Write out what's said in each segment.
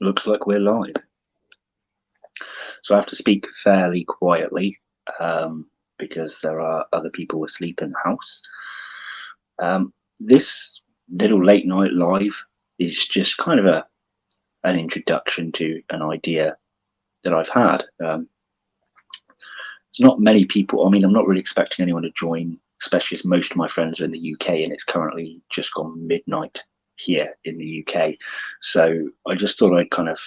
Looks like we're live. So I have to speak fairly quietly because there are other people asleep in the house. This little late night live is just kind of an introduction to an idea that I've had. There's not many people. I mean, I'm not really expecting anyone to join, especially as most of my friends are in the UK and it's currently just gone midnight here in the UK. So I just thought I'd kind of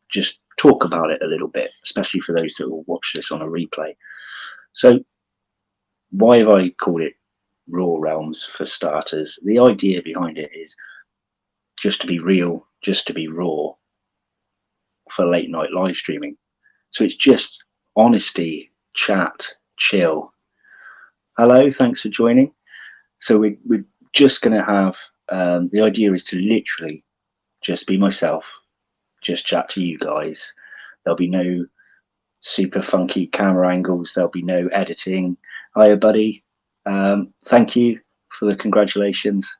just talk about it a little bit, especially for those that will watch this on a replay. So, why have I called it Raw Realms for starters? The idea behind it is just to be real, just to be raw for late night live streaming. So, it's just honesty, chat, chill. Hello, thanks for joining. So, we're just going to have the idea is to literally just be myself, just chat to you guys. There'll be no super funky camera angles. There'll be no editing. Hiya, buddy. Thank you for the congratulations.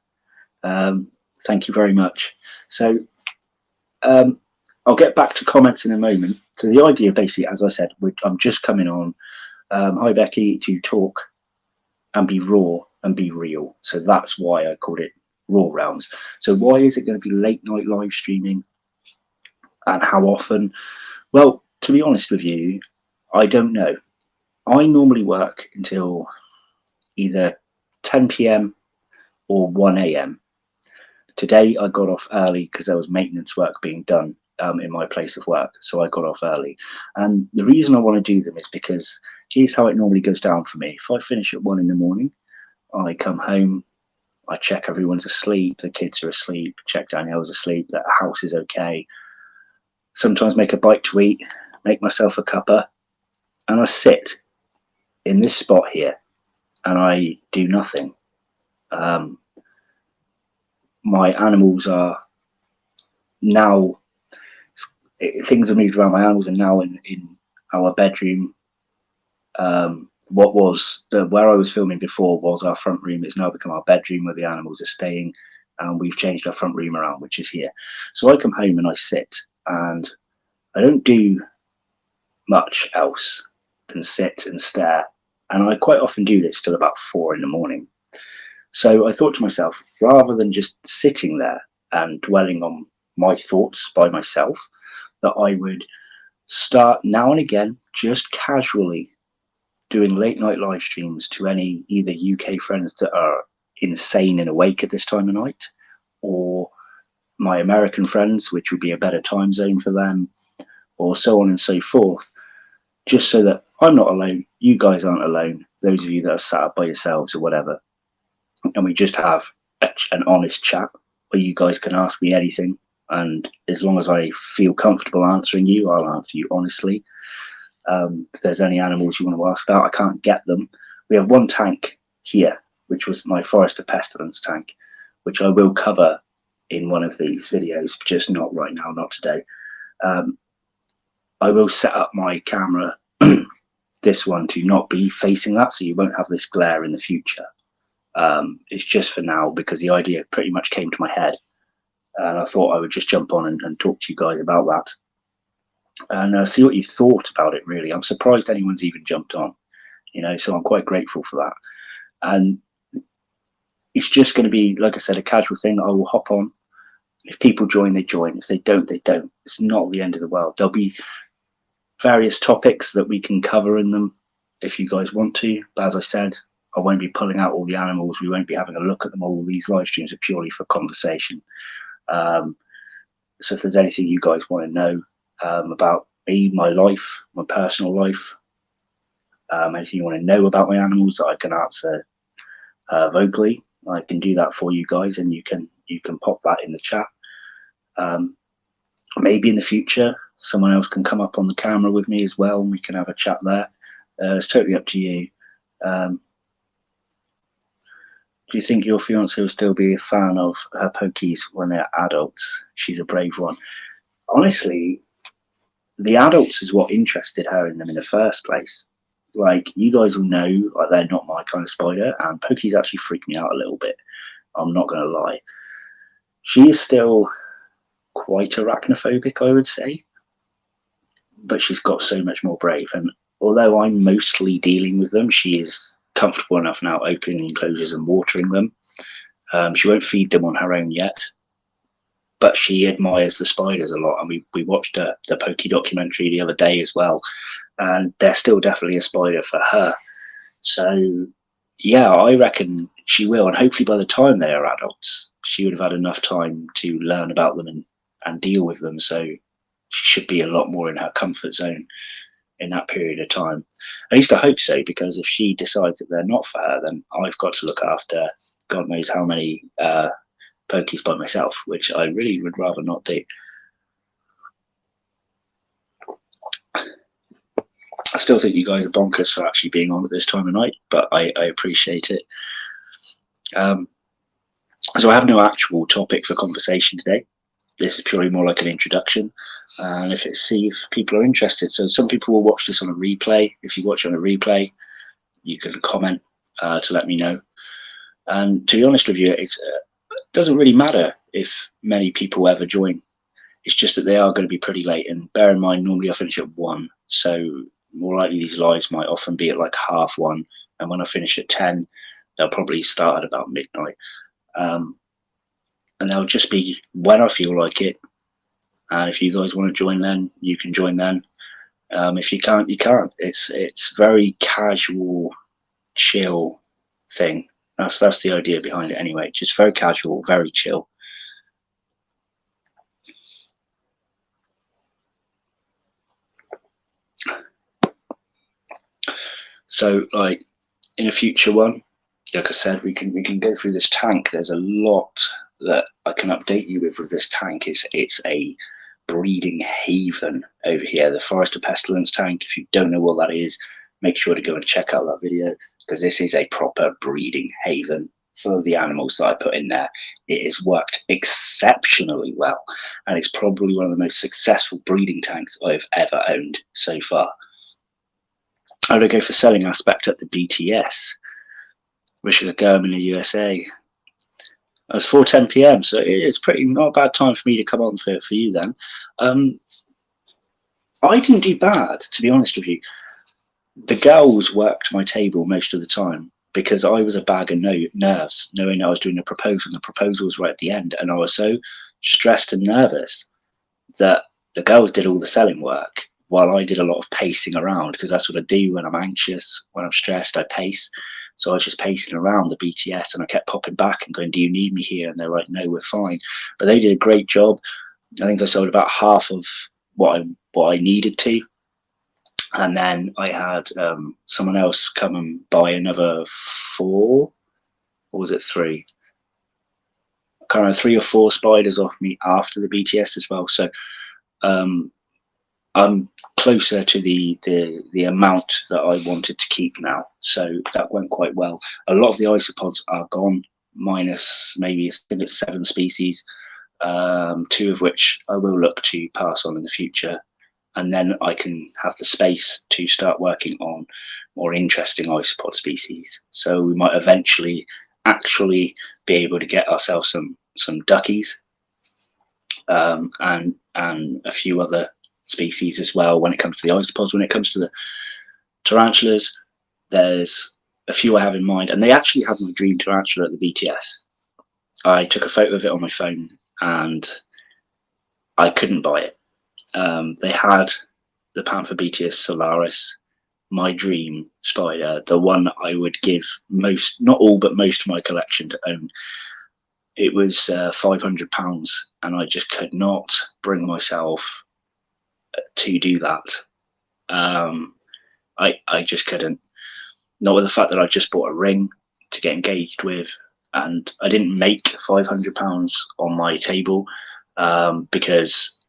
Thank you very much. So I'll get back to comments in a moment. So the idea, basically, as I said, I'm just coming on. Hi, Becky, to talk and be raw and be real. So that's why I called it Raw Realms. So why is it going to be late night live streaming and how often? Well, to be honest with you, I don't know. I normally work until either 10 p.m. or 1 a.m. Today I got off early because there was maintenance work being done in my place of work, so I got off early. And the reason I want to do them is because here's how it normally goes down for me. If I finish at 1 in the morning, I come home, I check everyone's asleep, the kids are asleep, check Danielle's asleep, that the house is okay. Sometimes make a bite to eat, make myself a cuppa, and I sit in this spot here and I do nothing. Um, my animals are now, things have moved around. My animals are now in our bedroom. What was where I was filming before was our front room. It's now become our bedroom where the animals are staying, and we've changed our front room around, which is here. So I come home and I sit, and I don't do much else than sit and stare. And I quite often do this till about 4 in the morning. So I thought to myself, rather than just sitting there and dwelling on my thoughts by myself, that I would start now and again, just casually doing late night live streams to any either UK friends that are insane and awake at this time of night, or my American friends, which would be a better time zone for them, or so on and so forth, just so that I'm not alone, you guys aren't alone, those of you that are sat up by yourselves or whatever, and we just have an honest chat where you guys can ask me anything. And as long as I feel comfortable answering you, I'll answer you honestly. If there's any animals you want to ask about, I can't get them. We have one tank here, which was my Forest of Pestilence tank, which I will cover in one of these videos, just not right now, not today. I will set up my camera, this one, to not be facing that, so you won't have this glare in the future. It's just for now because the idea pretty much came to my head, and I thought I would just jump on and talk to you guys about that and see what you thought about it. Really, I'm surprised anyone's even jumped on, so I'm quite grateful for that. And it's just going to be, like I said, a casual thing. I will hop on. If people join, they join. If they don't, they don't. It's not the end of the world. There'll be various topics that we can cover in them if you guys want to, but as I said, I won't be pulling out all the animals. We won't be having a look at them all. These live streams are purely for conversation. So if there's anything you guys want to know about me, my life, my personal life, anything you want to know about my animals that I can answer vocally, I can do that for you guys, and you can pop that in the chat. Maybe in the future, someone else can come up on the camera with me as well, and we can have a chat there. It's totally up to you. Do you think your fiance will still be a fan of her pokies when they're adults? She's a brave one. Honestly, the adults is what interested her in them in the first place. Like, you guys will know, like, they're not my kind of spider, and pokies actually freak me out a little bit. I'm not going to lie. She is still quite arachnophobic, I would say, but she's got so much more brave. And although I'm mostly dealing with them, she is comfortable enough now opening enclosures and watering them. She won't feed them on her own yet, but she admires the spiders a lot. And we watched the Pokey documentary the other day as well, and they're still definitely a spider for her. So yeah, I reckon she will, and hopefully by the time they are adults, she would have had enough time to learn about them and deal with them. So she should be a lot more in her comfort zone in that period of time. At least I hope so, because if she decides that they're not for her, then I've got to look after God knows how many Pokies by myself, which I really would rather not do. I still think you guys are bonkers for actually being on at this time of night, but I appreciate it. So I have no actual topic for conversation today. This is purely more like an introduction, and see if people are interested. So some people will watch this on a replay. If you watch on a replay, you can comment to let me know. And to be honest with you, it doesn't really matter if many people ever join. It's just that they are going to be pretty late. And bear in mind, normally I finish at 1, so more likely these lives might often be at like 1:30. And when I finish at 10, they'll probably start at about midnight. And they'll just be when I feel like it. And if you guys want to join then, you can join then. If you can't, you can't. It's very casual, chill thing. That's the idea behind it anyway. Just very casual, very chill. So like in a future one, like I said, we can go through this tank. There's a lot that I can update you with this tank. It's a breeding haven over here, the Forest of Pestilence tank. If you don't know what that is, make sure to go and check out that video, because this is a proper breeding haven for the animals that I put in there. It has worked exceptionally well, and it's probably one of the most successful breeding tanks I've ever owned so far. I would go for selling aspect at the BTS. Wish I could go in the USA. It was 4:10 p.m, so it's pretty not a bad time for me to come on for you then. I didn't do bad, to be honest with you. The girls worked my table most of the time because I was a bag of nerves, knowing I was doing a proposal, and the proposal was right at the end, and I was so stressed and nervous that the girls did all the selling work while I did a lot of pacing around, because that's what I do when I'm anxious, when I'm stressed, I pace. So I was just pacing around the BTS, and I kept popping back and going, "Do you need me here?" And they're like, "No, we're fine." But they did a great job. I think I sold about half of what I needed to. And then I had someone else come and buy another 4, or was it 3? Kind of 3 or 4 spiders off me after the BTS as well. So I'm closer to the amount that I wanted to keep now. So that went quite well. A lot of the isopods are gone, minus maybe I think it's 7 species, 2 of which I will look to pass on in the future. And then I can have the space to start working on more interesting isopod species. So we might eventually actually be able to get ourselves some duckies, and a few other species as well when it comes to the isopods. When it comes to the tarantulas, there's a few I have in mind, and they actually have my dream tarantula at the BTS. I took a photo of it on my phone and I couldn't buy it. They had the Panther BTS Solaris, my dream spider, the one I would give most, not all, but most of my collection to own. It was £500, and I just could not bring myself to do that. I just couldn't. Not with the fact that I just bought a ring to get engaged with, and I didn't make £500 on my table, because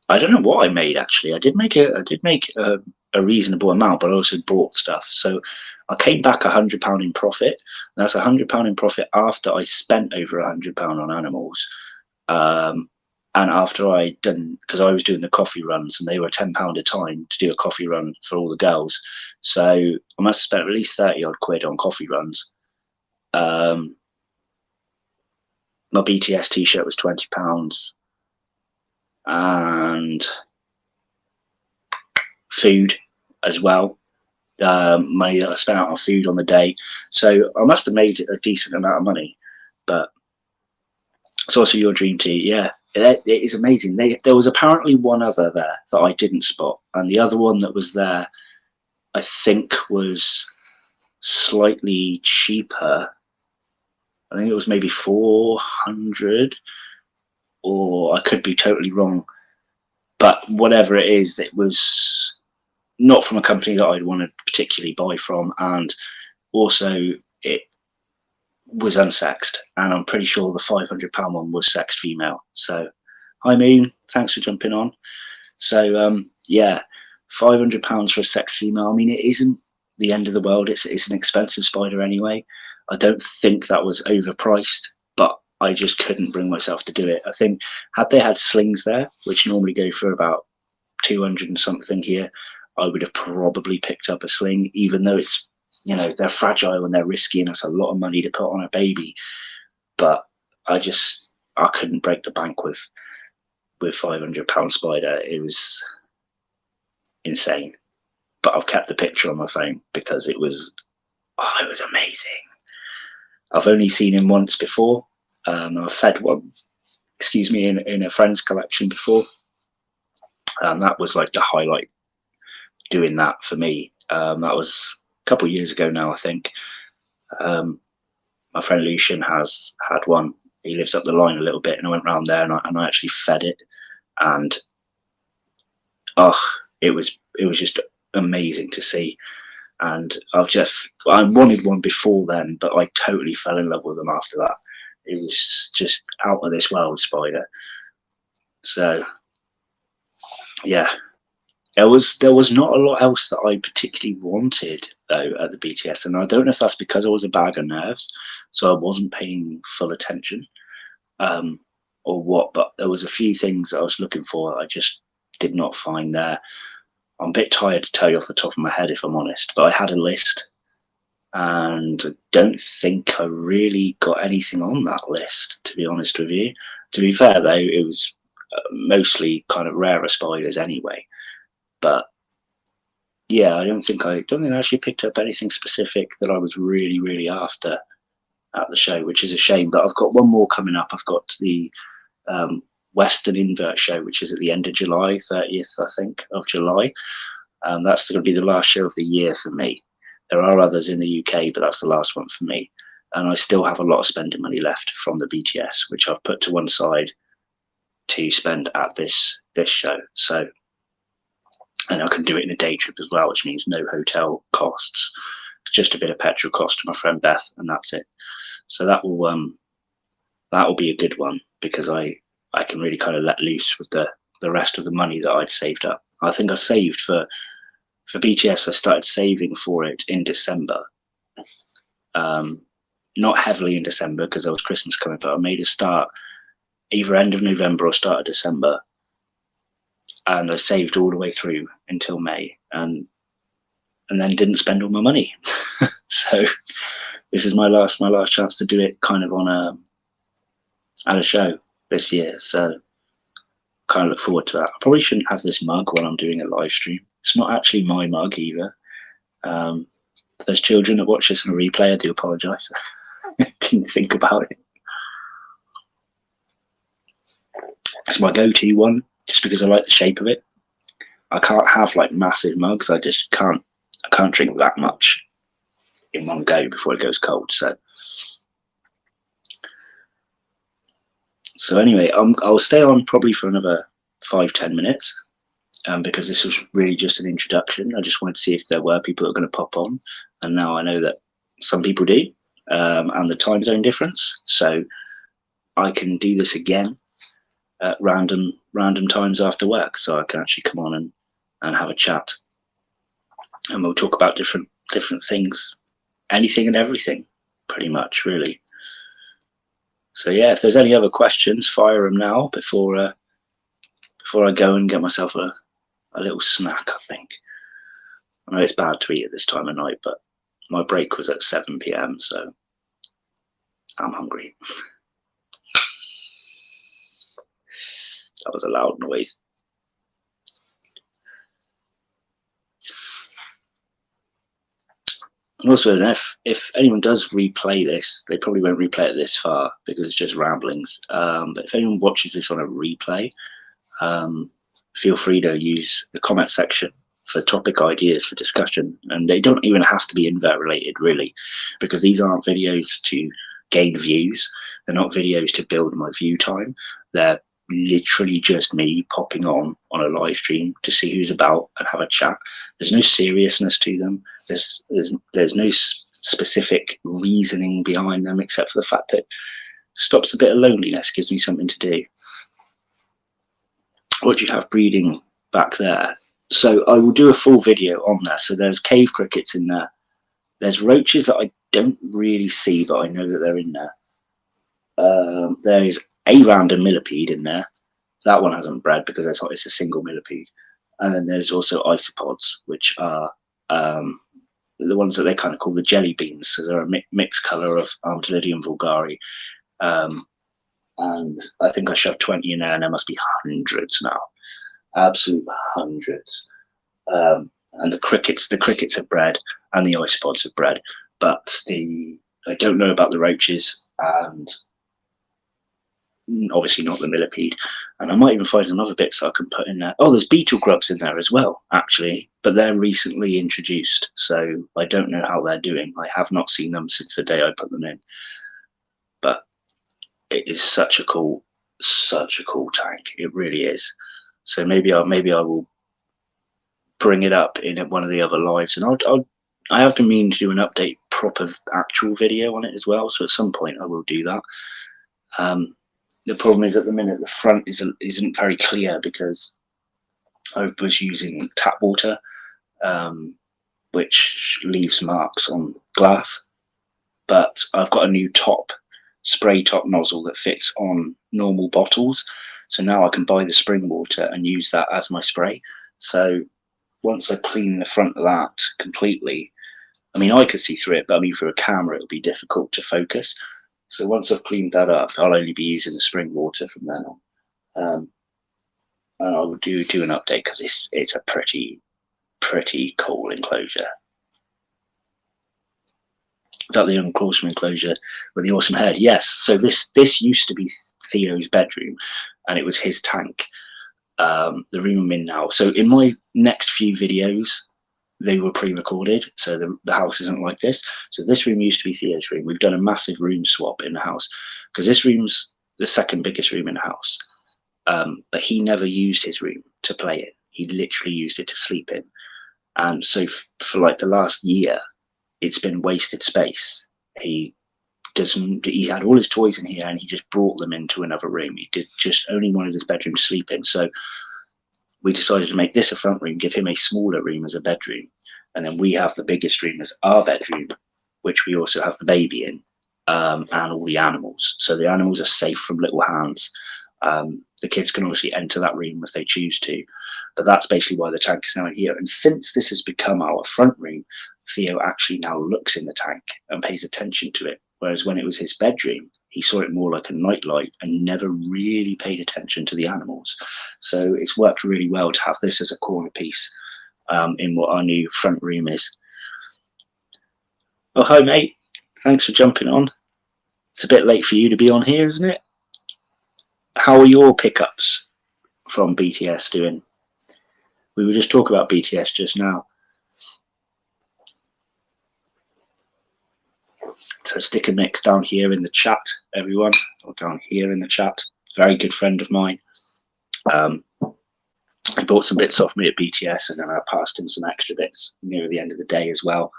I don't know what I made actually. I did make a reasonable amount, but I also bought stuff. So I came back £100 in profit. And that's £100 in profit after I spent over £100 on animals. And after I done, because I was doing the coffee runs, and they were £10 a time to do a coffee run for all the girls. So I must have spent at least 30 odd quid on coffee runs. My BTS t-shirt was £20. and food as well. Money that I spent out on food on the day. So I must have made a decent amount of money. But it's also your dream too. Yeah, it is amazing. There was apparently one other there that I didn't spot, and the other one that was there, I think, was slightly cheaper. I think it was maybe 400, or I could be totally wrong. But whatever it is, it was not from a company that I'd want to particularly buy from, and also it was unsexed, and I'm pretty sure the £500 one was sexed female. So hi Moon, thanks for jumping on. So yeah, £500 for a sexed female. I mean, it isn't the end of the world. It's an expensive spider anyway. I don't think that was overpriced, but I just couldn't bring myself to do it. I think had they had slings there, which normally go for about 200 and something here, I would have probably picked up a sling, even though it's, you know, they're fragile and they're risky and that's a lot of money to put on a baby. But I couldn't break the bank with £500 spider. It was insane. But I've kept the picture on my phone because it was amazing. I've only seen him once before. I've fed one, in a friend's collection before, and that was like the highlight. Doing that for me, that was a couple of years ago now, I think. My friend Lucian has had one. He lives up the line a little bit, and I went round there and I actually fed it, and it was just amazing to see. And I wanted one before then, but I totally fell in love with them after that. It was just out of this world spider. So yeah, there was not a lot else that I particularly wanted though at the BTS, and I don't know if that's because I was a bag of nerves, so I wasn't paying full attention, or what. But there was a few things that I was looking for I just did not find there. I'm a bit tired to tell you off the top of my head, if I'm honest, but I had a list, and I don't think I really got anything on that list, to be honest with you. To be fair though, it was mostly kind of rarer spiders anyway. But yeah, I don't think I actually picked up anything specific that I was really, really after at the show, which is a shame. But I've got one more coming up. I've got the Western Invert show, which is at the end of July, 30th, I think, of July. That's going to be the last show of the year for me. There are others in the UK, but that's the last one for me. And I still have a lot of spending money left from the BTS, which I've put to one side to spend at this show. So, and I can do it in a day trip as well, which means no hotel costs. It's just a bit of petrol cost to my friend Beth, and that's it. So that will be a good one, because I can really kind of let loose with the rest of the money that I'd saved up. I think I saved for BTS. I started saving for it in December. Not heavily in December because there was Christmas coming, but I made a start either end of November or start of December, and I saved all the way through until May, and then didn't spend all my money. So this is my last chance to do it kind of on at a show this year. So kind of look forward to that. I probably shouldn't have this mug while I'm doing a live stream. It's not actually my mug either. For those children that watch this on a replay, I do apologise. Didn't think about it. It's my go-to one, just because I like the shape of it. I can't have like massive mugs. I just can't. I can't drink that much in one go before it goes cold. So anyway, I'll stay on probably for another 5-10 minutes, because this was really just an introduction. I just wanted to see if there were people that are going to pop on, and now I know that some people do, and the time zone difference, so I can do this again at random times after work, so I can actually come on and have a chat, and we'll talk about different things, anything and everything, pretty much, really. So yeah, if there's any other questions, fire them now before I go and get myself a little snack. I think I know it's bad to eat at this time of night, but my break was at 7 p.m, so I'm hungry. That was a loud noise. And also, if anyone does replay this, they probably won't replay it this far because it's just ramblings. But if anyone watches this on a replay, feel free to use the comment section for topic ideas for discussion. And they don't even have to be invert related, really, because these aren't videos to gain views. They're not videos to build my view time. They're literally just me popping on a live stream to see who's about and have a chat. There's no seriousness to them. There's no specific reasoning behind them, except for the fact that it stops a bit of loneliness, gives me something to do. What do you have breeding back there? So I will do a full video on there. So there's cave crickets in there. There's roaches that I don't really see, but I know that they're in there. There is a random millipede in there. That one hasn't bred because it's a single millipede. And then there's also isopods, which are the ones that they kind of call the jelly beans. So they're a mixed colour of Armadillidium vulgare. And I think I shoved 20 in there, and there must be hundreds now. Absolute hundreds. And the crickets have bred, and the isopods have bred. But I don't know about the roaches, and obviously not the millipede. And I might even find some other bits I can put in there. Oh, there's beetle grubs in there as well, actually, but they're recently introduced, so I don't know how they're doing. I have not seen them since the day I put them in. But it is such a cool tank. It really is. So maybe I will bring it up in one of the other lives, and I have been meaning to do an update proper actual video on it as well. So at some point I will do that. The problem is at the minute the front isn't very clear because I was using tap water, which leaves marks on glass. But I've got a new spray top nozzle that fits on normal bottles. So now I can buy the spring water and use that as my spray. So once I clean the front of that completely, I mean, I could see through it, but I mean, through a camera, it'll be difficult to focus. So once I've cleaned that up, I'll only be using the spring water from then on. And I will do an update because it's a pretty cool enclosure. Is that the young Clawsome enclosure with the awesome head? Yes. So this used to be Theo's bedroom, and it was his tank. The room I'm in now. So in my next few videos, they were pre-recorded, so the house isn't like this. So this room used to be Theo's room. We've done a massive room swap in the house because this room's the second biggest room in the house. But he never used his room to play in. He literally used it to sleep in. And so for like the last year, it's been wasted space. He had all his toys in here and he just brought them into another room. He just only wanted his bedroom to sleep in. So we decided to make this a front room, give him a smaller room as a bedroom, and then we have the biggest room as our bedroom, which we also have the baby in, and all the animals. So the animals are safe from little hands. The kids can obviously enter that room if they choose to, but that's basically why the tank is now in here. And since this has become our front room, Theo actually now looks in the tank and pays attention to it. Whereas when it was his bedroom, he saw it more like a nightlight and never really paid attention to the animals. So it's worked really well to have this as a corner piece in what our new front room is. Oh, hi, mate. Thanks for jumping on. It's a bit late for you to be on here, isn't it? How are your pickups from BTS doing? We were just talking about BTS just now. So Sticker Mix down here in the chat, everyone, or down here in the chat. Very good friend of mine. He bought some bits off me at BTS, and then I passed him some extra bits near the end of the day as well.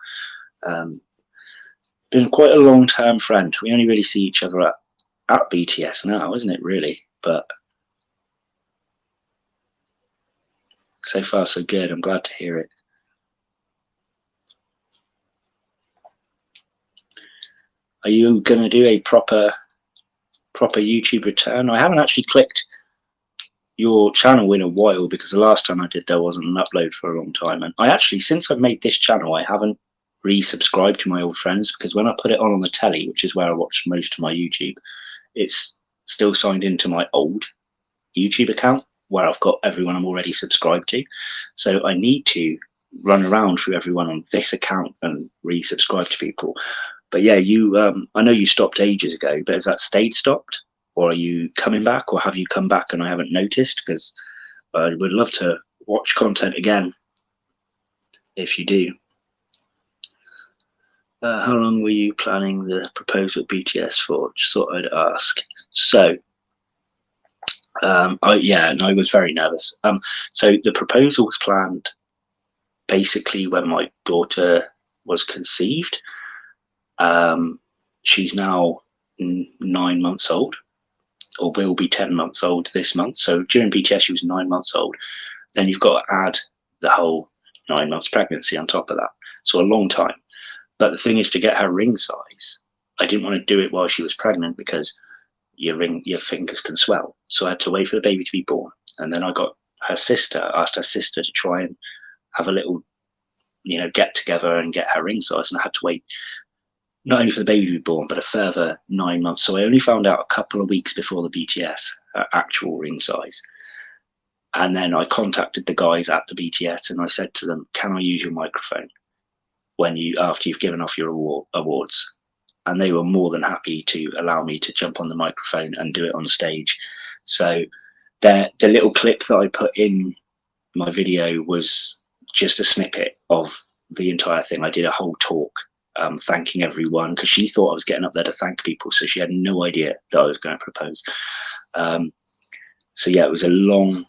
Been quite a long-term friend. We only really see each other at BTS now, isn't it, really? But so far, so good. I'm glad to hear it. Are you going to do a proper YouTube return? I haven't actually clicked your channel in a while because the last time I did, there wasn't an upload for a long time. And I actually, since I've made this channel, I haven't resubscribed to my old friends because when I put it on the telly, which is where I watch most of my YouTube, it's still signed into my old YouTube account where I've got everyone I'm already subscribed to. So I need to run around through everyone on this account and resubscribe to people. But yeah, you I know you stopped ages ago, but has that stayed stopped, or are you coming back, or have you come back and I haven't noticed? Because I would love to watch content again if you do. How long were you planning the proposal at BTS for? Just thought I'd ask. So and I was very nervous. So the proposal was planned basically when my daughter was conceived. She's now 9 months old, or will be 10 months old this month. So during BTS, she was 9 months old. Then you've got to add the whole 9 months pregnancy on top of that. So a long time. But the thing is, to get her ring size, I didn't want to do it while she was pregnant because your fingers can swell. So I had to wait for the baby to be born. And then I asked her sister to try and have a little, get together and get her ring size. And I had to wait not only for the baby to be born, but a further 9 months. So I only found out a couple of weeks before the BTS actual ring size. And then I contacted the guys at the BTS and I said to them, can I use your microphone after you've given off your awards? And they were more than happy to allow me to jump on the microphone and do it on stage. So the little clip that I put in my video was just a snippet of the entire thing. I did a whole talk thanking everyone, because she thought I was getting up there to thank people, so she had no idea that I was going to propose. So yeah, it was a long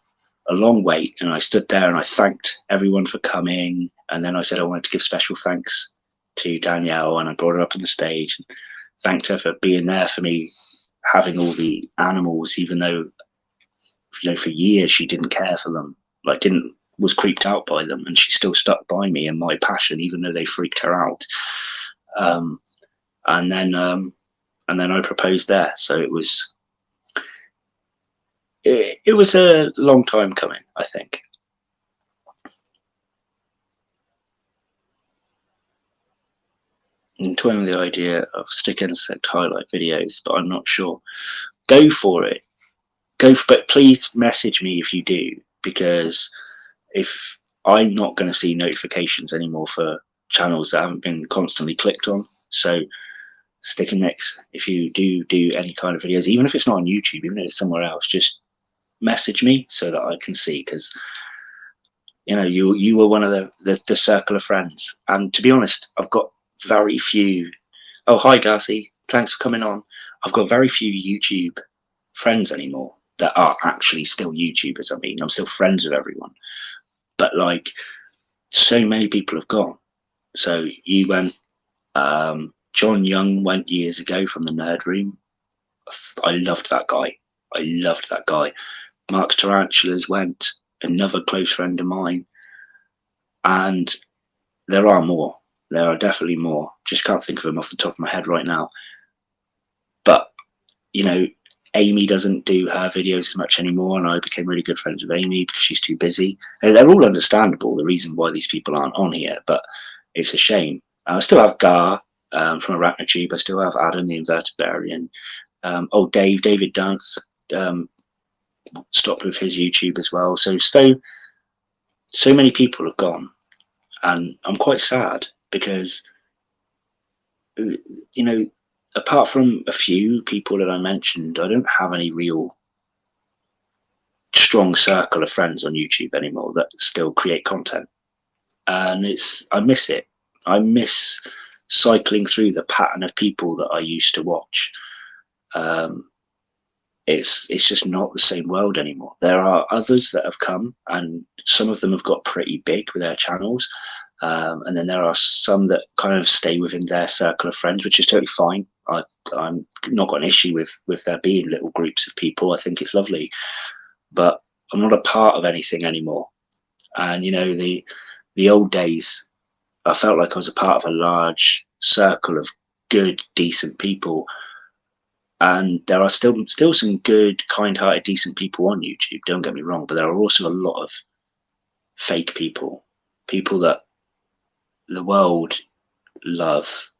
wait, and I stood there and I thanked everyone for coming, and then I said I wanted to give special thanks to Danielle, and I brought her up on the stage and thanked her for being there for me, having all the animals, even though for years she didn't care for them, was creeped out by them, and she still stuck by me and my passion, even though they freaked her out. And then I proposed there. So it was a long time coming, I think. I'm toying with the idea of stick insect highlight videos, but I'm not sure. Go for it. But please message me if you do, because if I'm not going to see notifications anymore for channels that haven't been constantly clicked on. So stick in next. If you do any kind of videos, even if it's not on YouTube, even if it's somewhere else, just message me so that I can see, because you were one of the circle of friends. And to be honest, I've got very few. Oh, hi Darcy, thanks for coming on. I've got very few YouTube friends anymore that are actually still YouTubers. I mean, I'm still friends with everyone, but so many people have gone. So you went, John Young went years ago from the Nerd Room. I loved that guy. Mark's Tarantulas went, another close friend of mine. And there are more. There are definitely more. Just can't think of them off the top of my head right now. But, Amy doesn't do her videos as much anymore, and I became really good friends with Amy because she's too busy. And they're all understandable, the reason why these people aren't on here, but it's a shame. I still have Gar from Arachnotube. I still have Adam the Invertebrarian. David Dance stopped with his YouTube as well. So many people have gone, and I'm quite sad because apart from a few people that I mentioned, I don't have any real strong circle of friends on YouTube anymore that still create content, and I miss it. I miss cycling through the pattern of people that I used to watch. It's just not the same world anymore. There are others that have come, and some of them have got pretty big with their channels. And then there are some that kind of stay within their circle of friends, which is totally fine. I'm not got an issue with there being little groups of people. I think it's lovely, but I'm not a part of anything anymore. And the old days, I felt like I was a part of a large circle of good, decent people. And there are still some good, kind-hearted, decent people on YouTube, don't get me wrong, but there are also a lot of fake people that the world love,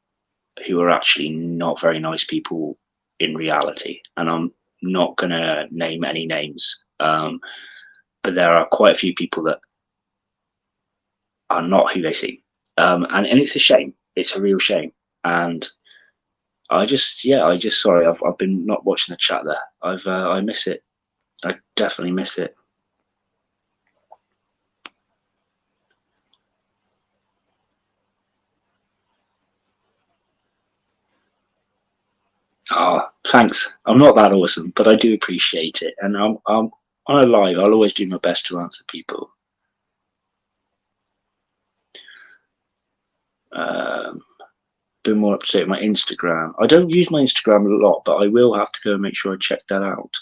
who are actually not very nice people in reality. And I'm not going to name any names But there are quite a few people that are not who they seem, and it's a shame. It's a real shame. And sorry, I've been not watching the chat there. I miss it. I definitely miss it. Ah, thanks. I'm not that awesome, but I do appreciate it. And I'm on a live. I'll always do my best to answer people. Been more up to date with my Instagram. I don't use my Instagram a lot, but I will have to go and make sure I check that out.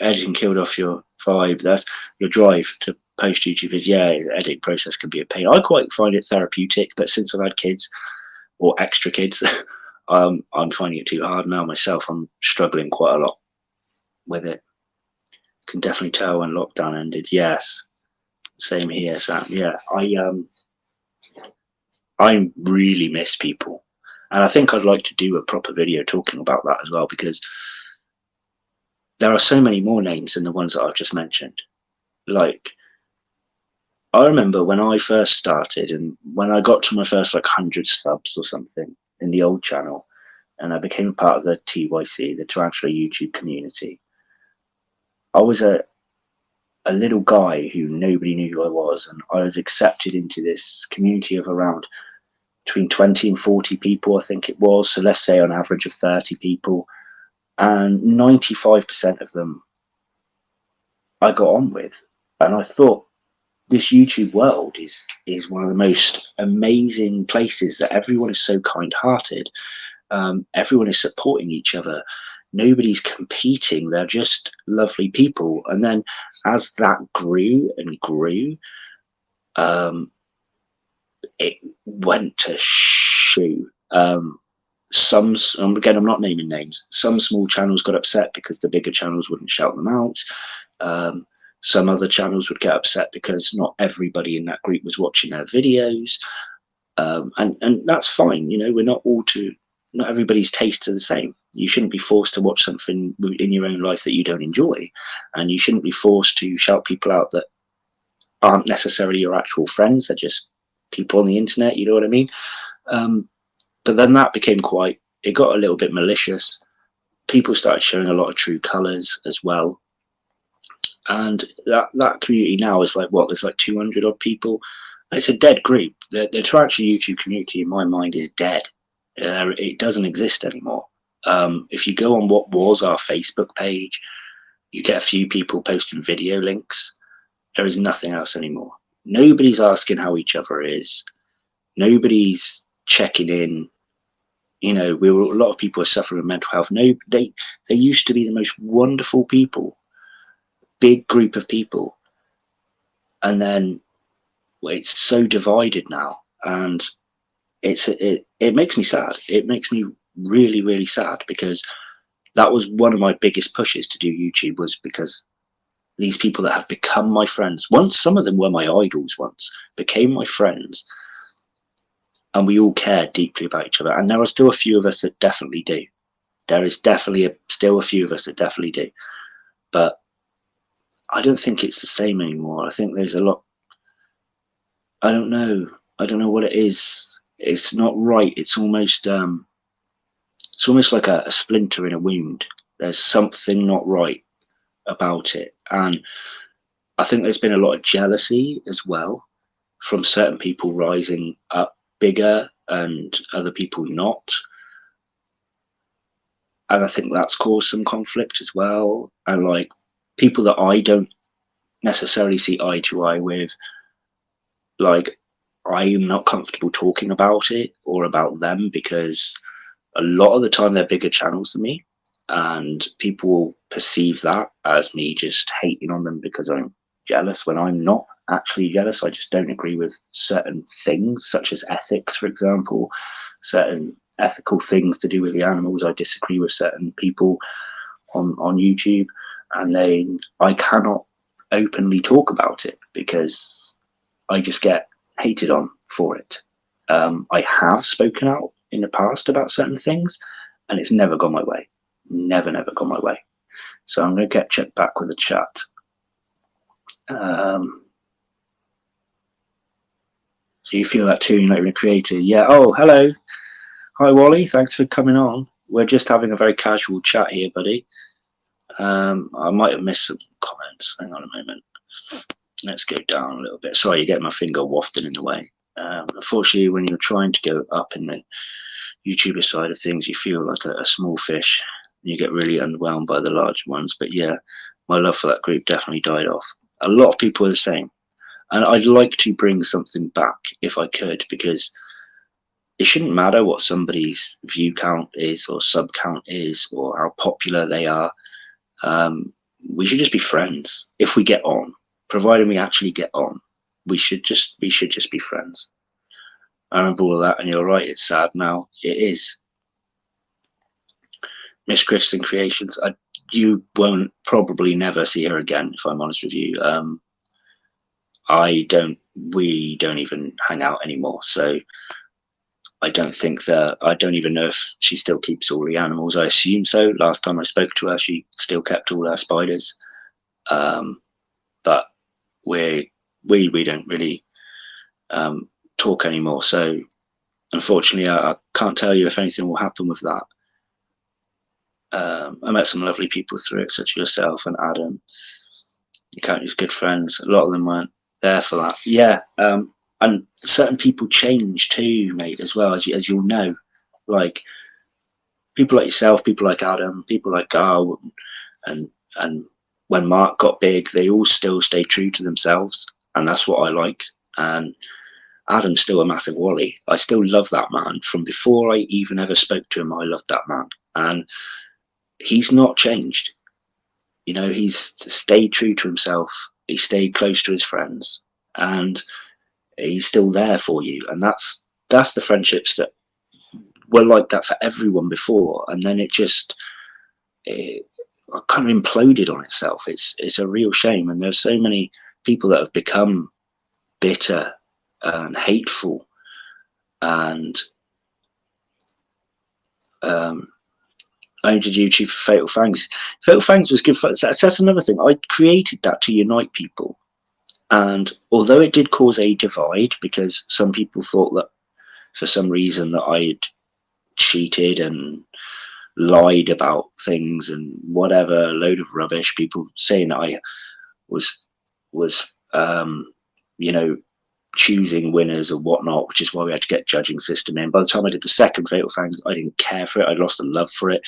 Editing killed off your vibe. That's your drive to post YouTube videos. Yeah, the editing process can be a pain. I quite find it therapeutic, but since I've had kids or extra kids, I'm finding it too hard now myself. I'm struggling quite a lot with it. Can definitely tell when lockdown ended. Yes, same here, Sam. Yeah, I really miss people, and I think I'd like to do a proper video talking about that as well, because there are so many more names than the ones that I've just mentioned. Like, I remember when I first started, and when I got to my first like 100 subs or something in the old channel, and I became part of the TYC, the Tarantula YouTube community. I was a little guy who nobody knew who I was, and I was accepted into this community of around between 20 and 40 people, I think it was. So let's say on average of 30 people, and 95% of them I got on with. And I thought, this YouTube world is one of the most amazing places, that everyone is so kind-hearted. Everyone is supporting each other. Nobody's competing. They're just lovely people. And then as that grew and grew, it went to shoo. Some, again, I'm not naming names. Some small channels got upset because the bigger channels wouldn't shout them out. Some other channels would get upset because not everybody in that group was watching their videos. And that's fine. You know, we're not all to, not everybody's tastes are the same. You shouldn't be forced to watch something in your own life that you don't enjoy. And you shouldn't be forced to shout people out that aren't necessarily your actual friends. They're just people on the internet, you know what I mean? But then that became it got a little bit malicious. People started showing a lot of true colors as well. And that community now is like, what, there's like 200 odd people. It's a dead group. The Tarantula YouTube community, in my mind, is dead. It doesn't exist anymore. If you go on what was our Facebook page, you get a few people posting video links. There is nothing else anymore. Nobody's asking how each other is. Nobody's checking in. You know, a lot of people are suffering with mental health. No, they used to be the most wonderful people, big group of people, and then it's so divided now, and it makes me sad. It makes me really, really sad, because that was one of my biggest pushes to do YouTube, was because these people that have become my friends, once some of them were my idols, once became my friends, and we all care deeply about each other. And there are still a few of us that definitely do. There is definitely still a few of us that definitely do. But I don't think it's the same anymore. I think there's a lot. I don't know. I don't know what it is. It's not right. It's almost like a splinter in a wound. There's something not right about it. And I think there's been a lot of jealousy as well, from certain people rising up bigger and other people not. And I think that's caused some conflict as well. And like, people that I don't necessarily see eye to eye with, like, I am not comfortable talking about it or about them, because a lot of the time they're bigger channels than me, and people will perceive that as me just hating on them because I'm jealous, when I'm not actually jealous. I just don't agree with certain things, such as ethics, for example, certain ethical things to do with the animals. I disagree with certain people on YouTube, and I cannot openly talk about it because I just get hated on for it. I have spoken out in the past about certain things, and it's never gone my way. Never gone my way. So I'm going to check back with the chat. So you feel that too, you're not even a creator. Yeah. Oh, hello. Hi, Wally. Thanks for coming on. We're just having a very casual chat here, buddy. I might have missed some comments. Hang on a moment. Let's go down a little bit. Sorry, you get my finger wafting in the way. Unfortunately, when you're trying to go up in the YouTuber side of things, you feel like a small fish. You get really underwhelmed by the large ones. But yeah, my love for that group definitely died off. A lot of people are the same. And I'd like to bring something back if I could, because it shouldn't matter what somebody's view count is or sub count is or how popular they are. We should just be friends if we get on. Providing we actually get on, we should just be friends. I remember all that, and you're right, it's sad now. It is. Miss Kristen Creations, you won't probably never see her again, if I'm honest with you. We don't even hang out anymore, so I don't even know if she still keeps all the animals. I assume so. Last time I spoke to her, she still kept all her spiders. But we don't really talk anymore. So unfortunately, I can't tell you if anything will happen with that. I met some lovely people through it, such as yourself and Adam. You can't use good friends. A lot of them weren't there for that. Yeah, and certain people change too, mate, as well, as you'll know. Like people like yourself, people like Adam, people like Carl, and when Mark got big, they all still stay true to themselves, and that's what I like. And Adam's still a massive Wally. I still love that man. From before I even ever spoke to him, I loved that man. And he's not changed. You know, he's stayed true to himself. He stayed close to his friends, and he's still there for you. And that's the friendships that were like that for everyone before. And then it kind of imploded on itself. It's a real shame. And there's so many people that have become bitter and hateful, and I entered YouTube for Fatal Fangs. Fatal Fangs was good fun. That's another thing. I created that to unite people, and although it did cause a divide, because some people thought that for some reason that I'd cheated and lied about things and whatever, load of rubbish, people saying that I was you know, choosing winners or whatnot, which is why we had to get judging system in. By the time I did the second Fatal Fangs, I didn't care for it. I lost the love for it.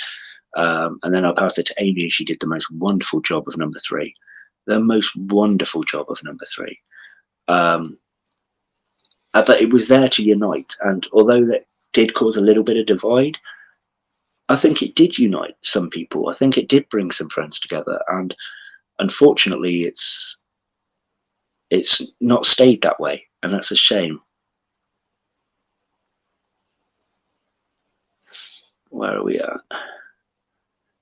And then I passed it to Amy, and she did the most wonderful job of number 3. The most wonderful job of number 3. But it was there to unite. And although that did cause a little bit of divide, I think it did unite some people. I think it did bring some friends together. And unfortunately, it's not stayed that way. And that's a shame. Where are we at?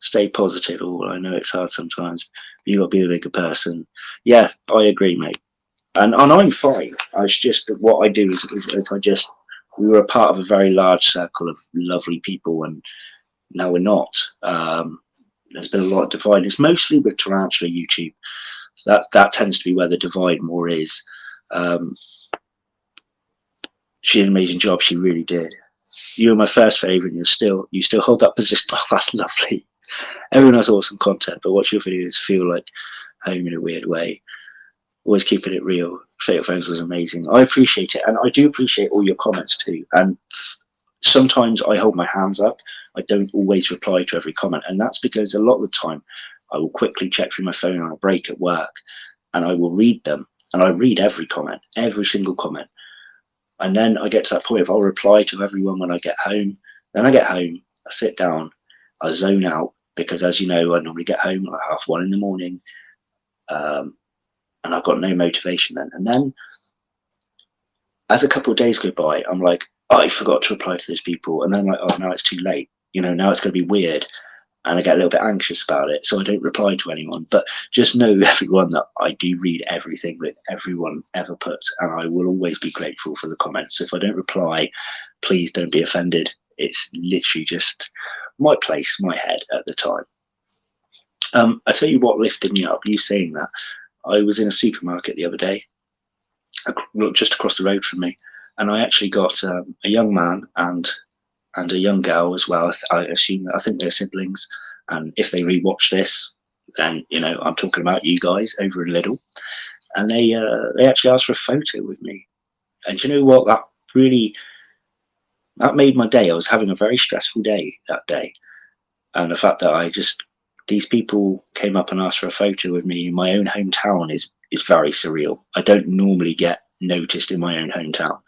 Stay positive. Oh, I know it's hard sometimes. You got to be the bigger person. Yeah, I agree, mate. And I'm fine. It's just that what I do is we were a part of a very large circle of lovely people, and now we're not. There's been a lot of divide. It's mostly with Tarantula YouTube. So that tends to be where the divide more is. She did an amazing job. She really did. You were my first favourite, and you still hold that position. Oh, that's lovely. Everyone has awesome content, but watch your videos feel like home in a weird way. Always keeping it real. Fatal Fangs was amazing. I appreciate it, and I do appreciate all your comments too. And sometimes I hold my hands up. I don't always reply to every comment, and that's because a lot of the time I will quickly check through my phone on a break at work, and I will read them, and I read every comment, every single comment. And then I get to that point of I'll reply to everyone when I get home. Then I get home, I sit down, I zone out, because as you know, I normally get home like 1:30 in the morning, and I've got no motivation then. And then as a couple of days go by, I'm like, oh, I forgot to reply to those people. And then I'm like, oh, now it's too late. You know, now it's going to be weird. And I get a little bit anxious about it, so I don't reply to anyone. But just know, everyone, that I do read everything that everyone ever puts, and I will always be grateful for the comments. So if I don't reply, please don't be offended. It's literally just my place, my head at the time. I tell you what lifted me up, you saying that. I was in a supermarket the other day, just across the road from me, and I actually got a young man and a young girl as well. I think they're siblings, and if they rewatch this, then I'm talking about you guys over in Lidl, and they actually asked for a photo with me, and you know what? That made my day. I was having a very stressful day that day, and the fact that these people came up and asked for a photo with me in my own hometown is very surreal. I don't normally get noticed in my own hometown,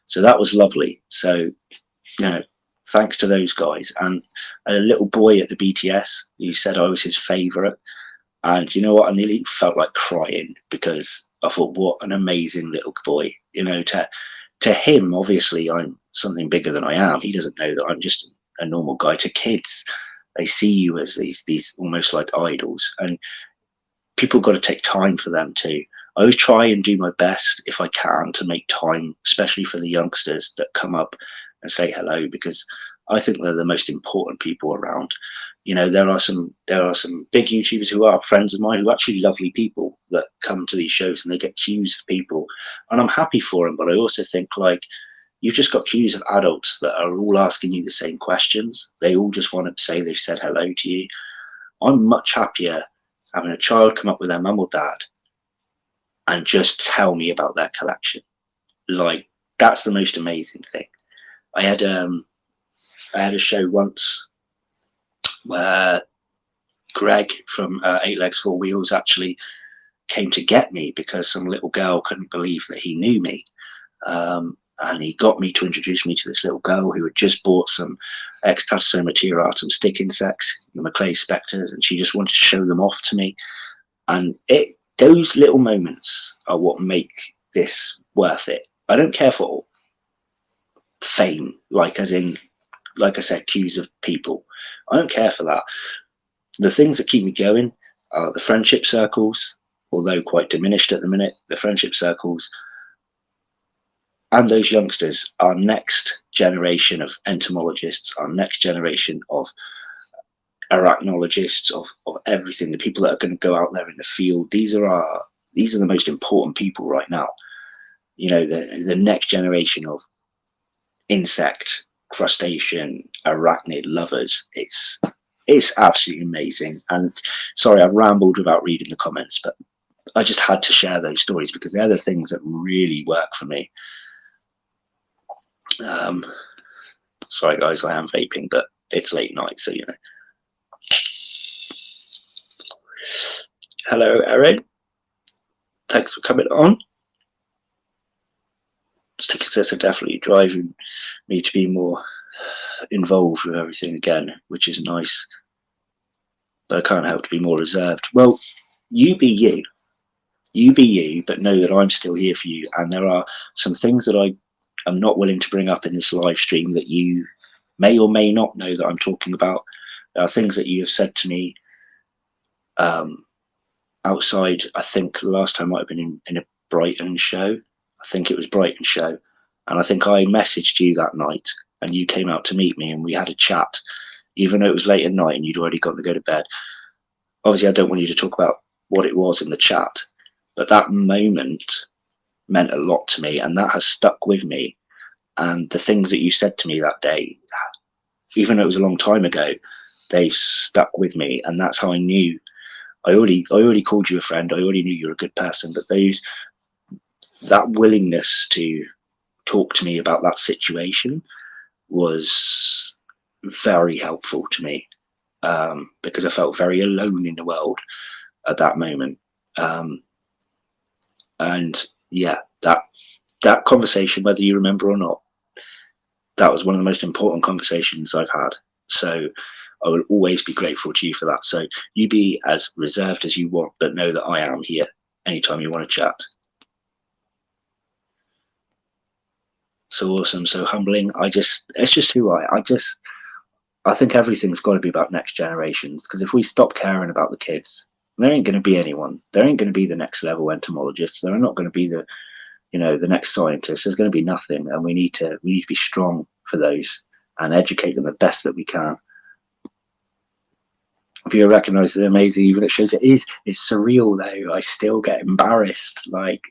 so that was lovely. So thanks to those guys, and a little boy at the BTS who said I was his favourite, and you know what? I nearly felt like crying because I thought, what an amazing little boy. To him, obviously, I'm something bigger than I am. He doesn't know that I'm just a normal guy. To kids, they see you as these almost like idols, and people got to take time for them too. I always try and do my best if I can to make time, especially for the youngsters that come up and say hello, because I think they're the most important people around. There are some big YouTubers who are friends of mine who are actually lovely people that come to these shows and they get queues of people, and I'm happy for them. But I also think like you've just got queues of adults that are all asking you the same questions. They all just want to say they've said hello to you. I'm much happier having a child come up with their mum or dad and just tell me about their collection. Like that's the most amazing thing. I had a show once where Greg from Eight Legs Four Wheels actually came to get me because some little girl couldn't believe that he knew me. And he got me to introduce me to this little girl who had just bought some Extatosoma tiaratum stick insects, the Maclay spectres, and she just wanted to show them off to me. And those little moments are what make this worth it. I don't care for fame, like I said, queues of people. I don't care for that. The things that keep me going are the friendship circles, although quite diminished at the minute, the friendship circles, and those youngsters, our next generation of entomologists, our next generation of arachnologists, of everything, the people that are going to go out there in the field. These are the most important people right now. The next generation of insect, crustacean, arachnid lovers. It's absolutely amazing. And sorry, I've rambled without reading the comments, but I just had to share those stories because they're the things that really work for me. Sorry guys, I am vaping, but it's late night, so Hello, Erin. Thanks for coming on. Sticky says are definitely driving me to be more involved with everything again, which is nice. But I can't help to be more reserved. Well, you be you. You be you, but know that I'm still here for you. And there are some things that I am not willing to bring up in this live stream that you may or may not know that I'm talking about. There are things that you have said to me outside. I think the last time might have been in a Brighton show. I think it was Brighton show. And I think I messaged you that night and you came out to meet me and we had a chat, even though it was late at night and you'd already got to go to bed. Obviously, I don't want you to talk about what it was in the chat, but that moment meant a lot to me and that has stuck with me. And the things that you said to me that day, even though it was a long time ago, they've stuck with me. And that's how I knew. I already called you a friend. I already knew you were a good person, but that willingness to talk to me about that situation was very helpful to me, because I felt very alone in the world at that moment. And yeah, that conversation, whether you remember or not, that was one of the most important conversations I've had. So I will always be grateful to you for that. So you be as reserved as you want, but know that I am here anytime you want to chat. So awesome, so humbling. It's just who I think everything's got to be about next generations, because if we stop caring about the kids, there ain't going to be anyone. There ain't going to be the next level entomologists. There are not going to be the next scientists. There's going to be nothing, and we need to be strong for those and educate them the best that we can. People recognise it amazing, even it shows it's surreal though. I still get embarrassed, like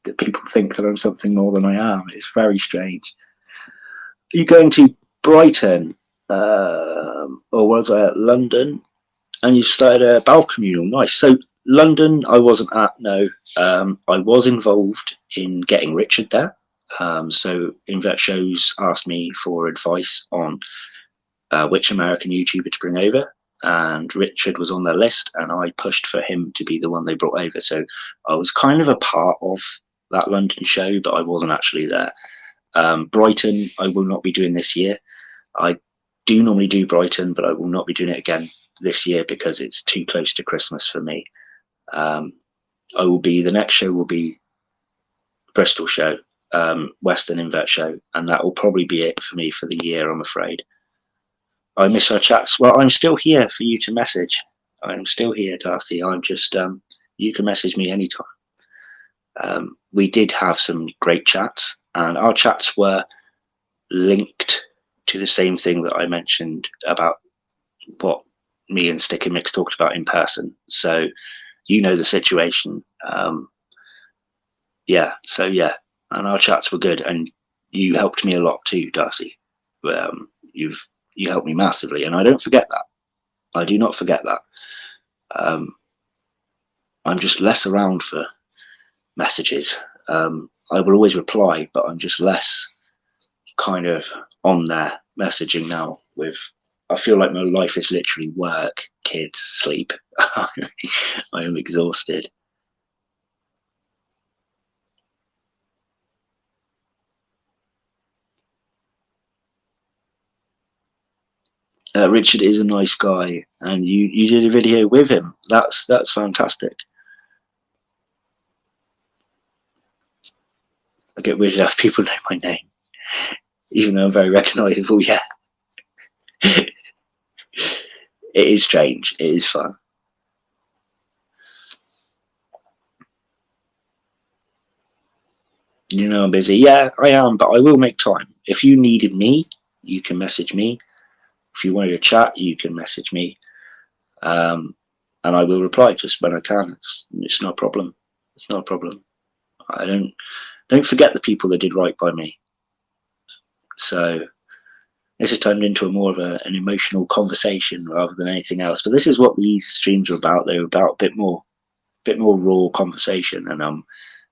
that people think that I'm something more than I am. It's very strange. Are you going to Brighton, or was I at London? And you started a bowel communal. Nice. So London, I wasn't at. No, I was involved in getting Richard there. So Invert Shows asked me for advice on which American YouTuber to bring over, and Richard was on their list, and I pushed for him to be the one they brought over. So I was kind of a part of that London show, but I wasn't actually there. Brighton, I will not be doing this year. I do normally do Brighton, but I will not be doing it again this year because it's too close to Christmas for me. The next show will be Bristol show, Western Invert show, and that will probably be it for me for the year, I'm afraid. I miss our chats. Well, I'm still here for you to message. I'm still here, Darcy. I'm just, you can message me anytime. We did have some great chats, and our chats were linked to the same thing that I mentioned about what me and Stick and Mix talked about in person. So you know the situation. Yeah, so yeah, and our chats were good, and you helped me a lot too, Darcy. You helped me massively, and I don't forget that. I do not forget that. I'm just less around for messages. I will always reply, but I'm just less kind of on there messaging now. I feel like my life is literally work, kids, sleep. I am exhausted. Richard is a nice guy, and you did a video with him. That's fantastic. I get weirded out if people know my name, even though I'm very recognisable. Yeah, it is strange. It is fun. You know I'm busy. Yeah, I am, but I will make time. If you needed me, you can message me. If you wanted to chat, you can message me, and I will reply just when I can. It's not a problem. It's not a problem. I don't forget the people that did right by me. So this has turned into more of an emotional conversation rather than anything else. But this is what these streams are about. They're about a bit more raw conversation, and I'm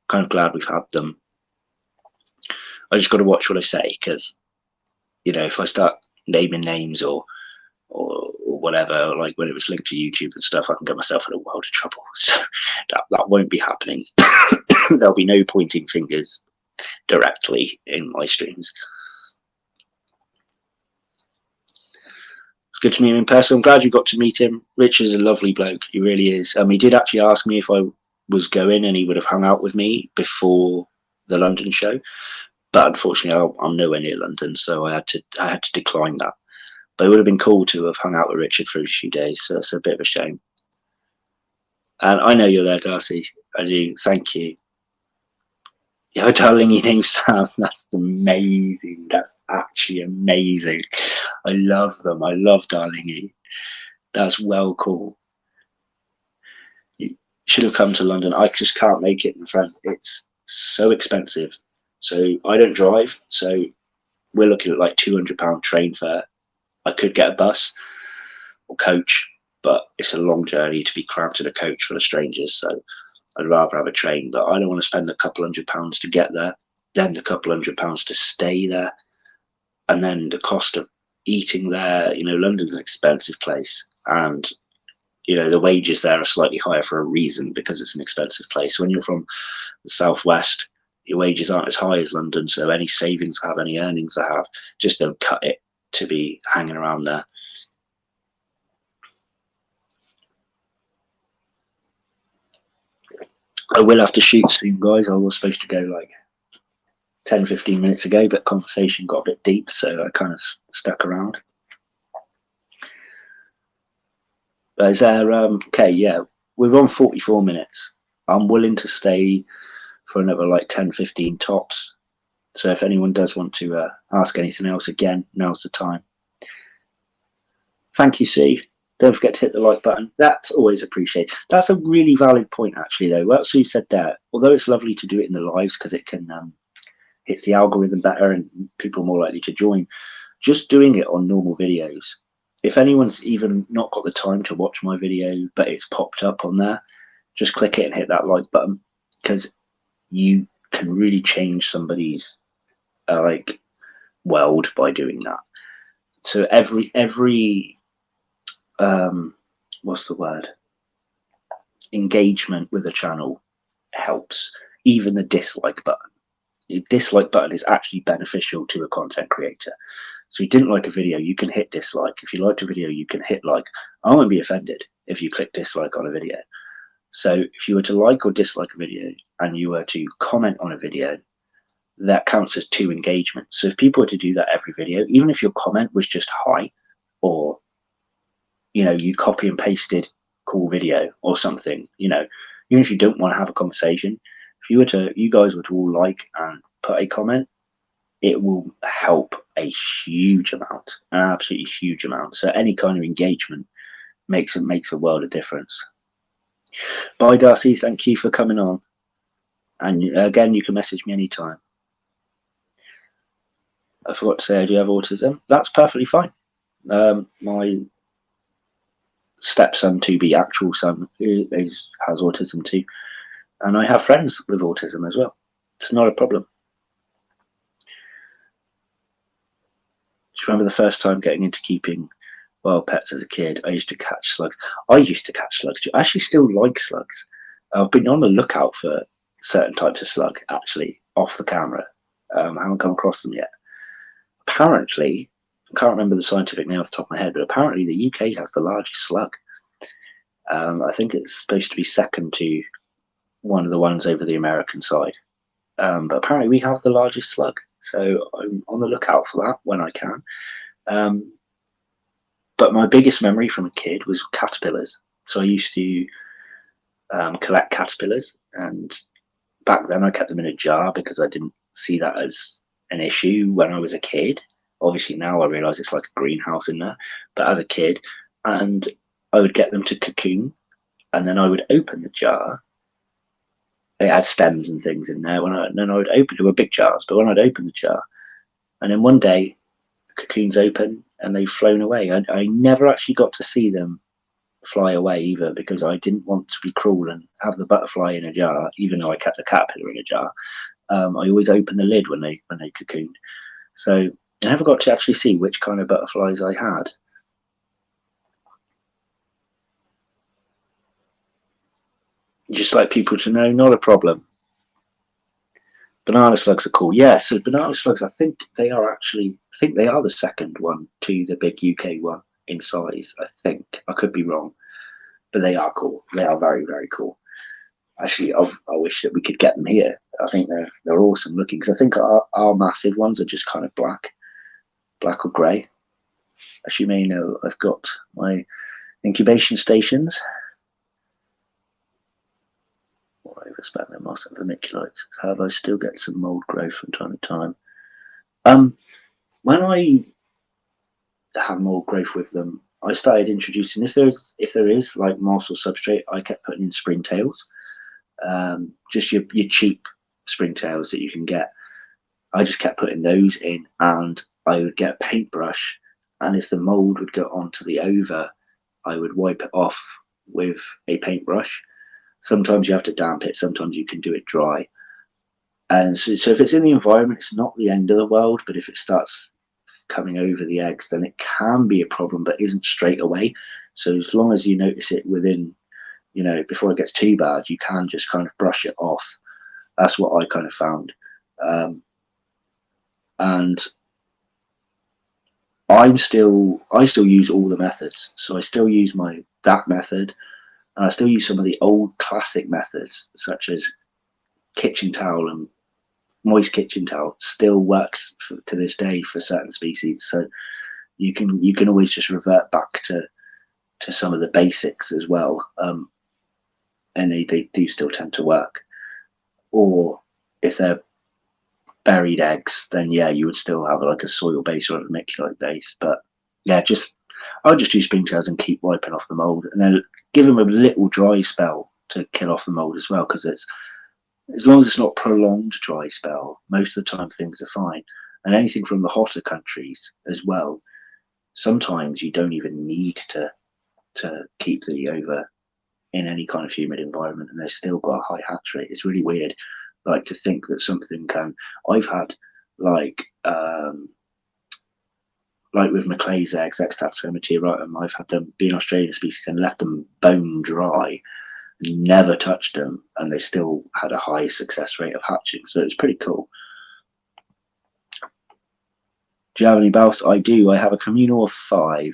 kind of glad we've had them. I just got to watch what I say because, if I start naming names or whatever, like when it was linked to YouTube and stuff, I can get myself in a world of trouble. So that won't be happening. There'll be no pointing fingers directly in my streams. It's good to meet him in person. I'm glad you got to meet him. Rich is a lovely bloke. He really is. He did actually ask me if I was going, and he would have hung out with me before the London show. But unfortunately, I'm nowhere near London, so I had to decline that. But it would have been cool to have hung out with Richard for a few days, so it's a bit of a shame. And I know you're there, Darcy. I do. Thank you. Yeah, darling, your name's Sam. That's amazing. That's actually amazing. I love them. I love Darlingy. That's well cool. You should have come to London. I just can't make it, my friend. It's so expensive. So I don't drive. So we're looking at like £200 train fare. I could get a bus or coach, but it's a long journey to be cramped in a coach full of strangers. So I'd rather have a train, but I don't want to spend a couple £100 to get there, then the couple £100 to stay there, and then the cost of eating there. London's an expensive place, and the wages there are slightly higher for a reason, because it's an expensive place. When you're from the southwest, your wages aren't as high as London, so any savings I have, any earnings I have, just don't cut it to be hanging around there. I will have to shoot soon, guys. I was supposed to go like 10-15 minutes ago, but conversation got a bit deep, so I kind of stuck around. But is there okay? Yeah, we're on 44 minutes. I'm willing to stay for another like 10-15 tops. So if anyone does want to ask anything else, again, now's the time. Thank you, Steve. Don't forget to hit the like button. That's always appreciated. That's a really valid point, actually, though. What Sue said there, although it's lovely to do it in the lives because it can hits the algorithm better and people are more likely to join, just doing it on normal videos. If anyone's even not got the time to watch my video, but it's popped up on there, just click it and hit that like button, because you can really change somebody's world by doing that. So every what's the word? Engagement with a channel helps. Even the dislike button. The dislike button is actually beneficial to a content creator. So if you didn't like a video, you can hit dislike. If you liked a video, you can hit like. I won't be offended if you click dislike on a video. So if you were to like or dislike a video and you were to comment on a video, that counts as 2 engagements. So if people were to do that every video, even if your comment was just hi, or you copy and pasted cool video or something, even if you don't want to have a conversation, if you guys were to all like and put a comment, it will help a huge amount, an absolutely huge amount. So any kind of engagement makes a world of difference. Bye, Darcy. Thank you for coming on. And again, you can message me anytime. I forgot to say I do have autism. That's perfectly fine. My stepson, to be actual son, has autism too, and I have friends with autism as well. It's not a problem. Do you remember the first time getting into keeping wild pets as a kid? I used to catch slugs. I used to catch slugs too. I actually still like slugs. I've been on the lookout for certain types of slug, actually, off the camera. I haven't come across them yet. Apparently, I can't remember the scientific name off the top of my head, but apparently the UK has the largest slug. I think it's supposed to be second to one of the ones over the American side. But apparently we have the largest slug. So I'm on the lookout for that when I can. But my biggest memory from a kid was caterpillars. So I used to collect caterpillars, and back then I kept them in a jar because I didn't see that as an issue when I was a kid. Obviously now I realise it's like a greenhouse in there, but as a kid, and I would get them to cocoon, and then I would open the jar. It had stems and things in there. Then I would open. They were big jars, but when I'd open the jar, and then one day, the cocoons open and they've flown away. I never actually got to see them fly away either, because I didn't want to be cruel and have the butterfly in a jar, even though I kept a caterpillar in a jar. I always opened the lid when they cocooned. So I never got to actually see which kind of butterflies I had. Just like people to know, not a problem. Banana slugs are cool. Yeah, so banana slugs, I think they are the second one to the big UK one in size. I think. I could be wrong, but they are cool. They are very, very cool. Actually, I wish that we could get them here. I think they're awesome looking, because I think our massive ones are just kind of black or grey. As you may know, I've got my incubation stations. I respect them moss and vermiculites. However, I still get some mold growth from time to time. When I have mold growth with them, I started introducing, if there is like moss or substrate, I kept putting in springtails. Just your cheap springtails that you can get. I just kept putting those in, and I would get a paintbrush, and if the mold would go onto the over, I would wipe it off with a paintbrush. Sometimes you have to damp it, sometimes you can do it dry. And so if it's in the environment, it's not the end of the world, but if it starts coming over the eggs, then it can be a problem, but isn't straight away. So as long as you notice it within, before it gets too bad, you can just kind of brush it off. That's what I kind of found. And I still use all the methods. So I still use that method, and I still use some of the old classic methods, such as kitchen towel and moist kitchen towel. Still works to this day for certain species. So you can always just revert back to some of the basics as well, and they do still tend to work. Or if they're buried eggs, then yeah, you would still have like a soil base or a vermiculite base. But yeah, I'll just do springtails and keep wiping off the mold, and then give them a little dry spell to kill off the mold as well, because it's, as long as it's not prolonged dry spell, most of the time things are fine. And anything from the hotter countries as well, sometimes you don't even need to keep the over in any kind of humid environment, and they've still got a high hatch rate. It's really weird, like, to think that something can. I've had like like with Maclay's eggs, Extaxoma tiaratum, I've had them be an Australian species and left them bone dry, never touched them, and they still had a high success rate of hatching. So it's pretty cool. Do you have any Baus? I do. I have a communal of 5.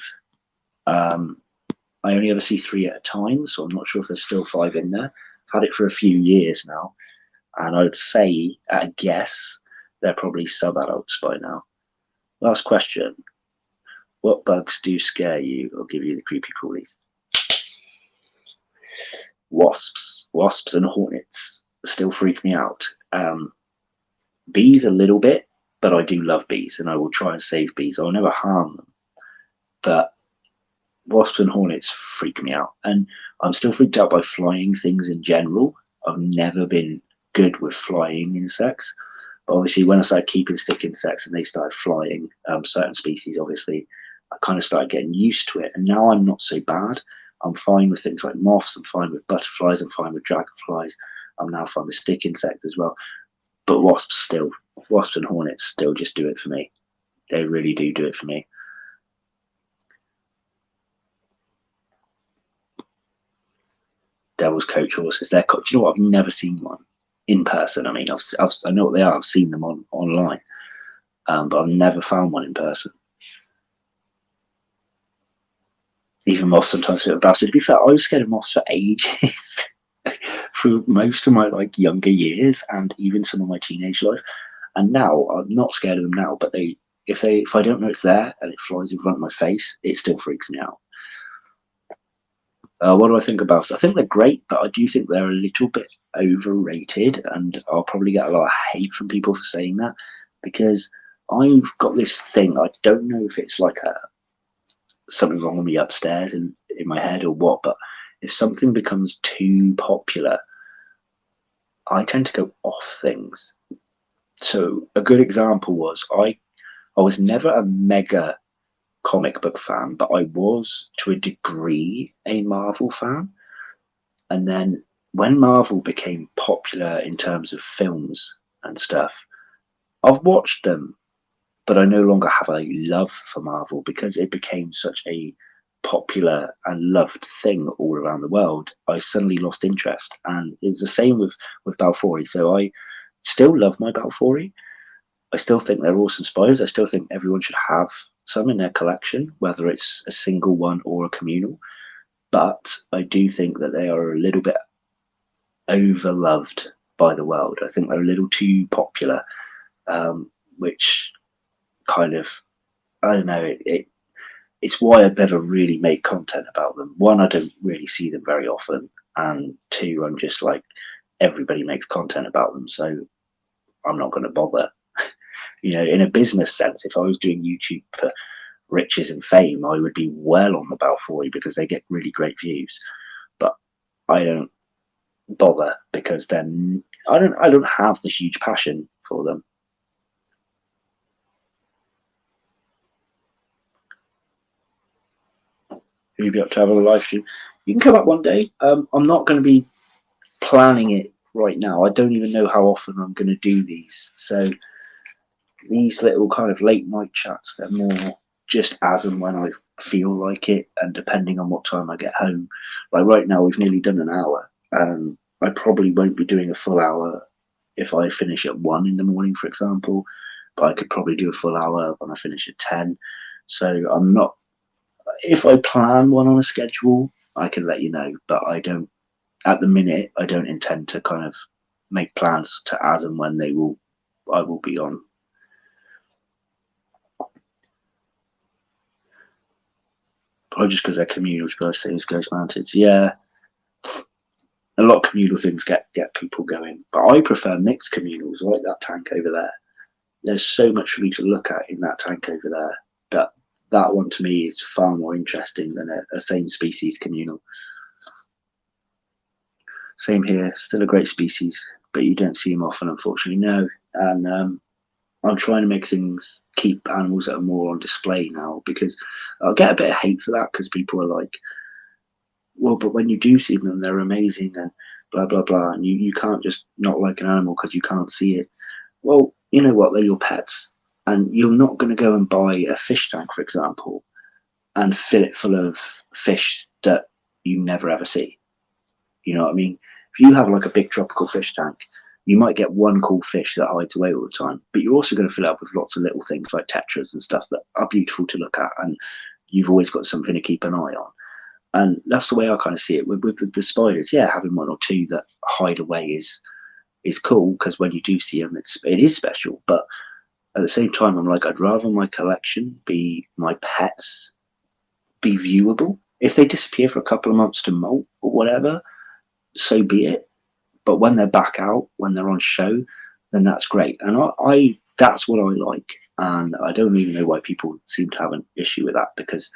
I only ever see 3 at a time, so I'm not sure if there's still 5 in there. I've had it for a few years now, and I would say, at a guess, they're probably sub-adults by now. Last question. What bugs do scare you or give you the creepy crawlies? Wasps. Wasps and hornets still freak me out. Bees a little bit, but I do love bees, and I will try and save bees. I'll never harm them. But wasps and hornets freak me out. And I'm still freaked out by flying things in general. I've never been good with flying insects. But obviously, when I started keeping stick insects and they started flying, certain species, obviously, I kind of started getting used to it. And now I'm not so bad. I'm fine with things like moths. I'm fine with butterflies. I'm fine with dragonflies. I'm now fine with stick insects as well. But wasps and hornets still just do it for me. They really do it for me. Devil's coach horses. Do you know what? I've never seen one in person. I mean, I know what they are. I've seen them online, but I've never found one in person. Even moths sometimes feel bastard. To be fair, I was scared of moths for ages, through most of my younger years and even some of my teenage life. And now I'm not scared of them now. But if I don't know it's there and it flies in front of my face, it still freaks me out. What do I think about it? I think they're great, but I do think they're a little bit overrated, and I'll probably get a lot of hate from people for saying that, because I've got this thing. I don't know if it's like something wrong with me upstairs in my head or what, but if something becomes too popular, I tend to go off things. So a good example was I was never a mega comic book fan, but I was to a degree a Marvel fan. And then when Marvel became popular in terms of films and stuff, I've watched them, but I no longer have a love for Marvel because it became such a popular and loved thing all around the world. I suddenly lost interest, and it's the same with Balfouri. So I still love my Balfouri. I still think they're awesome spiders. I still think everyone should have some in their collection, whether it's a single one or a communal. But I do think that they are a little bit overloved by the world. I think they're a little too popular, which kind of, I don't know, it's why I never really make content about them. One, I don't really see them very often, and 2, I'm just like, everybody makes content about them, so I'm not going to bother. In a business sense, if I was doing YouTube for riches and fame, I would be well on the Balfouri because they get really great views. But I don't bother because then I don't have this huge passion for them. Who you be up to have a live stream? You can come up one day. I'm not going to be planning it right now. I don't even know how often I'm going to do these. So these little kind of late night chats, they're more just as and when I feel like it, and depending on what time I get home. Like right now, we've nearly done an hour. I probably won't be doing a full hour if I finish at 1 in the morning, for example, but I could probably do a full hour when I finish at 10. So I'm not, if I plan one on a schedule, I can let you know, but I don't, at the minute, I don't intend to kind of make plans to as and when I will be on. Probably just because they're communal things, Ghost Mountains. Yeah, a lot of communal things get people going, but I prefer mixed communals, like that tank over there. There's so much for me to look at in that tank over there that that one to me is far more interesting than a same species communal. Same here, still a great species, but you don't see them often, unfortunately. No, and I'm trying to make things, keep animals that are more on display now, because I'll get a bit of hate for that, because people are like, well, but when you do see them, they're amazing and blah blah blah, and you can't just not like an animal because you can't see it. Well, you know what, they're your pets, and you're not going to go and buy a fish tank, for example, and fill it full of fish that you never ever see. You know what I mean? If you have like a big tropical fish tank, you might get one cool fish that hides away all the time, but you're also going to fill it up with lots of little things like tetras and stuff that are beautiful to look at, and you've always got something to keep an eye on. And that's the way I kind of see it with the spiders. Yeah, having one or two that hide away is cool, because when you do see them, it is special. But at the same time, I'm like, I'd rather my collection be my pets, be viewable. If they disappear for a couple of months to molt or whatever, so be it. But when they're back out, when they're on show, then that's great. And I that's what I like. And I don't even know why people seem to have an issue with that, because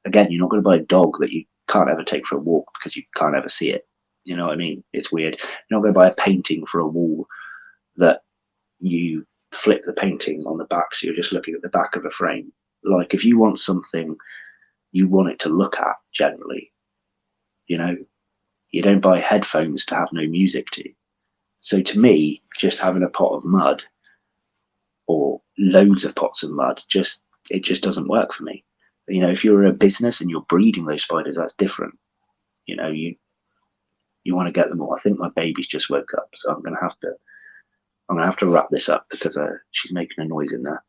again, you're not going to buy a dog that you can't ever take for a walk because you can't ever see it. You know what I mean? It's weird. You're not going to buy a painting for a wall that you flip the painting on the back, so you're just looking at the back of a frame. Like, if you want something, you want it to look at generally. You know, you don't buy headphones to have no music to. So to me, just having a pot of mud or loads of pots of mud, it just doesn't work for me. You know, if you're a business and you're breeding those spiders, that's different. You know, you want to get them all. I think my baby's just woke up, so I'm gonna have to wrap this up, because she's making a noise in there.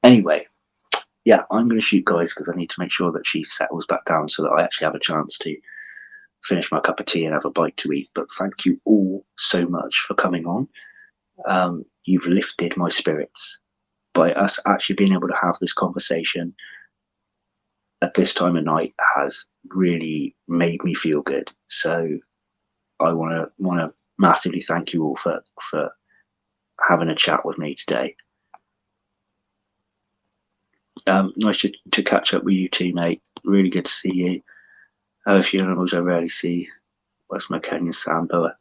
Anyway, yeah, I'm gonna shoot, guys, because I need to make sure that she settles back down so that I actually have a chance to finish my cup of tea and have a bite to eat. But thank you all so much for coming on. You've lifted my spirits by us actually being able to have this conversation at this time of night. Has really made me feel good. So I want to massively thank you all for having a chat with me today. Nice to catch up with you too, mate. Really good to see you. I have a few animals I rarely see. Where's my Kenyan sandboa?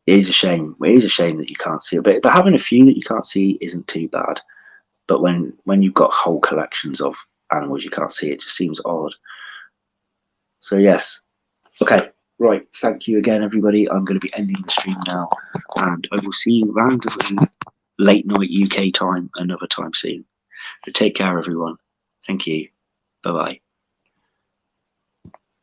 It is a shame. It is a shame that you can't see it, but having a few that you can't see isn't too bad. But when you've got whole collections of animals you can't see, it just seems odd. So yes, okay, right. Thank you again, everybody. I'm going to be ending the stream now, and I will see you randomly late night UK time another time soon. So take care, everyone. Thank you. Bye bye.